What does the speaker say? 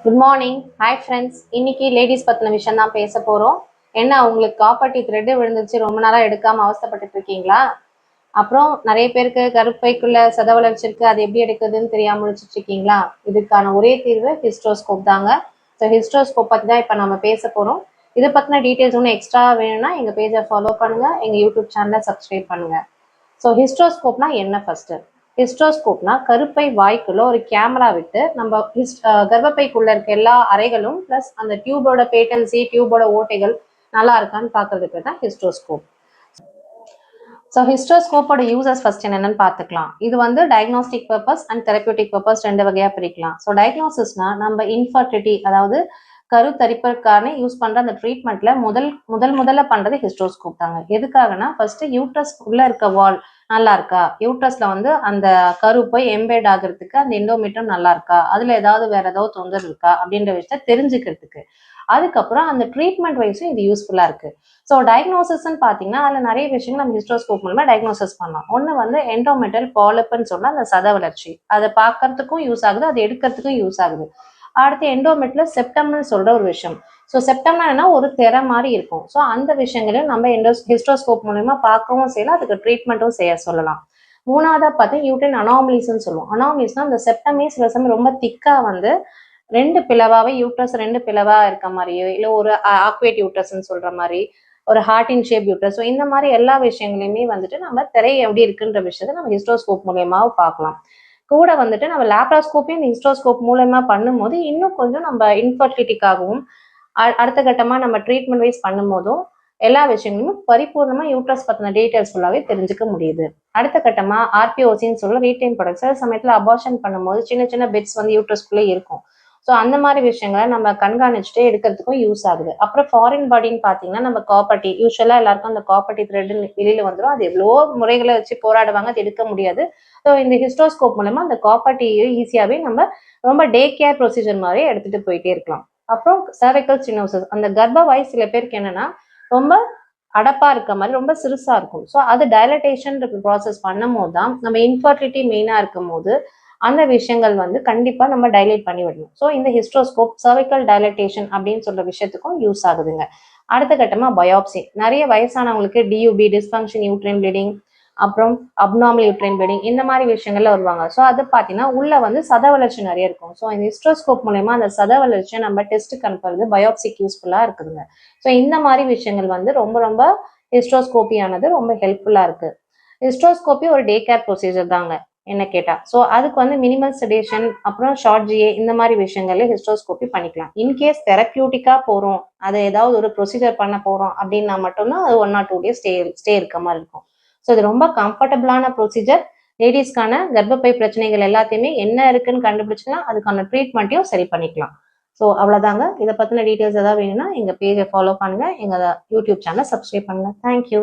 Good morning. Hi friends. இன்னைக்கு ladies பற்றின விஷயம் தான் பேச போகிறோம். என்ன உங்களுக்கு காப்பர்ட்டி த்ரெட்டு விழுந்துருச்சு, ரொம்ப நாளாக எடுக்காமல் அவஸ்தைப்பட்டுட்டு இருக்கீங்களா? அப்புறம் நிறைய பேருக்கு கருப்பைக்குள்ள சத வளர்ச்சி இருக்குது, அது எப்படி எடுக்குதுன்னு தெரியாமல் முடிச்சுட்டு இருக்கீங்களா? இதுக்கான ஒரே தீர்வு ஹிஸ்ட்ரோஸ்கோப் தாங்க. ஸோ ஹிஸ்ட்ரோஸ்கோப் பற்றி தான் இப்போ நம்ம பேச போகிறோம். இதை பற்றின டீட்டெயில்ஸ் ஒன்று எக்ஸ்ட்ரா வேணும்னா எங்கள் பேஜை ஃபாலோ பண்ணுங்கள், எங்கள் யூடியூப் சேனலை சப்ஸ்கிரைப் பண்ணுங்கள். ஸோ ஹிஸ்ட்ரோஸ்கோப்னா என்ன? ஃபர்ஸ்ட் ஹிஸ்ட்ரோஸ்கோப்னா கருப்பை வாய்க்குள்ள ஒரு கேமரா விட்டு நம்ம கர்ப்பப்பைக்குள்ள இருக்க எல்லா அறைகளும் பிளஸ் அந்த டியூபோட பேட்டன்சி, டியூபோட ஓட்டைகள் நல்லா இருக்கான்னு பாக்குறதுக்கு தான் ஹிஸ்ட்ரோஸ்கோப். ஸோ ஹிஸ்ட்ரோஸ்கோப்போட யூசஸ் ஃபர்ஸ்ட் என்னென்னு பார்த்துக்கலாம். இது வந்து diagnostic purpose and therapeutic purpose ரெண்டு வகையாக பிரிக்கலாம். ஸோ டயக்னோசிஸ்னா நம்ம இன்ஃபர்டிலிட்டி, அதாவது கருத்தரிப்பதற்கான யூஸ் பண்ற அந்த ட்ரீட்மெண்ட்ல முதல்ல பண்றது ஹிஸ்ட்ரோஸ்கோப் தாங்க. எதுக்காகனா ஃபர்ஸ்ட் யூட்ரஸ் உள்ள இருக்க வால் நல்லா இருக்கா, யூட்ரஸ்ல வந்து அந்த கரு போய் எம்பேட் ஆகுறதுக்கு அந்த எண்டோமெட்ரியம் நல்லா இருக்கா, அதுல வேற ஏதாவது தொந்தரவு இருக்கா அப்படின்ற விஷயத்த தெரிஞ்சுக்கிறதுக்கு. அதுக்கப்புறம் அந்த ட்ரீட்மெண்ட் வைஸும் இது யூஸ்ஃபுல்லா இருக்கு. ஸோ டயக்னோசிஸ்ன்னு பாத்தீங்கன்னா அதுல நிறைய விஷயங்கள் நம்ம ஹிஸ்ட்ரோஸ்கோப் மூலமா டயக்னோசிஸ் பண்ணலாம். ஒண்ணு வந்து எண்டோமெட்ரியல் பாலிப்னு சொன்னா அந்த சத வளர்ச்சி, அதை பார்க்கறதுக்கும் யூஸ் ஆகுது, அதை எடுக்கிறதுக்கும் யூஸ் ஆகுது. அடுத்து எண்டோமெட்ரியில செப்டம்னு சொல்ற ஒரு விஷயம். ஸோ செப்டம்னா என்ன, ஒரு திரை மாதிரி இருக்கும். ஸோ அந்த விஷயங்களையும் நம்ம ஹிஸ்ட்ரோஸ்கோப் மூலமா பார்க்கவும் செய்யலாம், அதுக்கு ட்ரீட்மெண்ட்டும் செய்ய சொல்லலாம். மூணாவதா பார்த்தா யூட்ரைன் அனாமலிஸ்ன்னு சொல்லுவோம். அனாமலிஸ்னா அந்த செப்டமே சில சமயம் ரொம்ப திக்கா வந்து ரெண்டு பிளவாவே யூட்ரஸ் ரெண்டு பிளவா இருக்க மாதிரியோ, இல்லை ஒரு ஆக்வேட் யூட்ரஸ்ன்னு சொல்ற மாதிரி, ஒரு ஹார்டின் ஷேப் யூட்ரஸ், ஸோ இந்த மாதிரி எல்லா விஷயங்களையுமே வந்துட்டு நம்ம திரை எப்படி இருக்குன்ற விஷயத்த நம்ம ஹிஸ்ட்ரோஸ்கோப் மூலியமாவும் பார்க்கலாம். கூட வந்துட்டு நம்ம லேப்ராஸ்கோப்பியும் ஹிஸ்ட்ரோஸ்கோப் மூலமா பண்ணும்போது இன்னும் கொஞ்சம் நம்ம இன்ஃபர்டிலிட்டிக்காகவும் அடுத்த கட்டமா நம்ம ட்ரீட்மெண்ட் வைஸ் பண்ணும்போதும் எல்லா விஷயங்களும் பரிபூர்ணமா யூட்ரஸ் பத்தின டீடைல்ஸ் ஃபுல்லாவே தெரிஞ்சுக்க முடியுது. அடுத்த கட்டமா ஆர்பிஓசின்னு சொல்ல ரீடைன் ப்ராடக்ட், சில சமயத்துல அபார்ஷன் பண்ணும்போது சின்ன சின்ன பெட்ஸ் வந்து யூட்ரஸ்குள்ளே இருக்கும். ஸோ அந்த மாதிரி விஷயங்களை நம்ம கண்காணிச்சுட்டு எடுக்கிறதுக்கும் யூஸ் ஆகுது. அப்புறம் ஃபாரின் பாடின்னு பார்த்தீங்கன்னா நம்ம காப்பர்ட்டி, யூஸ்வலா எல்லாருக்கும் அந்த காப்பர்ட்டி த்ரெட் வெளியில வந்துடும். அது எவ்வளோ முறைகளை வச்சு போராடுவாங்க, அது எடுக்க முடியாது. ஸோ இந்த ஹிஸ்ட்ரோஸ்கோப் மூலமா அந்த காப்பர்ட்டியை ஈஸியாவே நம்ம ரொம்ப டே கேர் ப்ரொசீஜர் மாதிரி எடுத்துட்டு போயிட்டே இருக்கலாம். அப்புறம் சர்வைக்கல் ஸ்டெனோசிஸ், அந்த கர்ப்பவாய் சில பேருக்கு என்னன்னா ரொம்ப அடப்பா இருக்க மாதிரி ரொம்ப சிறுசா இருக்கும். ஸோ அது டைலட்டேஷன் ப்ராசஸ் பண்ணும் போது தான் நம்ம இன்ஃபர்டிலிட்டி மெயினா இருக்கும் போது அந்த விஷயங்கள் வந்து கண்டிப்பா நம்ம டைலேட் பண்ணி விடணும். ஸோ இந்த ஹிஸ்ட்ரோஸ்கோப் சர்வைக்கல் டைலட்டேஷன் அப்படின்னு சொல்ற விஷயத்துக்கும் யூஸ் ஆகுதுங்க. அடுத்த கட்டமா பயாப்சி. நிறைய வயசானவங்களுக்கு டியூபி, டிஸ்ஃபங்க்ஷன் யூட்ரைன் ப்ளீடிங், அப்புறம் அப்நார்மல் யூட்ரைன் ப்ளீடிங், இந்த மாதிரி விஷயங்கள்ல வருவாங்க. ஸோ அது பார்த்தீங்கன்னா உள்ள வந்து சத வளர்ச்சி நிறைய இருக்கும். ஸோ இந்த ஹிஸ்ட்ரோஸ்கோப் மூலயமா அந்த சத வளர்ச்சியை நம்ம டெஸ்ட்டுக்கு அனுப்புறது பயாப்சிக்கு யூஸ்ஃபுல்லா இருக்குதுங்க. ஸோ இந்த மாதிரி விஷயங்கள் வந்து ரொம்ப ரொம்ப ஹிஸ்ட்ரோஸ்கோப்பியானது ரொம்ப ஹெல்ப்ஃபுல்லா இருக்கு. ஹிஸ்ட்ரோஸ்கோப்பி ஒரு டே கேர் ப்ரொசீஜர் தாங்க என்ன கேட்டா. ஸோ அதுக்கு வந்து மினிமல் செடேஷன், அப்புறம் ஷார்ட் ஜிஏ, இந்த மாதிரி விஷயங்கள்ல ஹிஸ்ட்ரோஸ்கோப்பி பண்ணிக்கலாம். இன்கேஸ் தெரப்பியூட்டிக்கா போறோம், அதை ஏதாவது ஒரு ப்ரொசீஜர் பண்ண போறோம் அப்படின்னா மட்டும்தான் அது 1 or 2 days ஸ்டே இருக்க மாதிரி இருக்கும். ஸோ இது ரொம்ப கம்ஃபர்டபுளான ப்ரொசீஜர். லேடிஸ்க்கான கர்ப்பப்பை பிரச்சனைகள் எல்லாத்தையுமே என்ன இருக்குன்னு கண்டுபிடிச்சிக்கலாம், அதுக்கான ட்ரீட்மெண்ட்டையும் சரி பண்ணிக்கலாம். ஸோ அவ்வளோதாங்க. இதை பற்றின டீட்டெயில்ஸ் ஏதாவது வேணும்னா எங்கள் பேஜை ஃபாலோ பண்ணுங்க, எங்கள் யூடியூப் சேனலை சப்ஸ்கிரைப் பண்ணுங்க. தேங்க்யூ.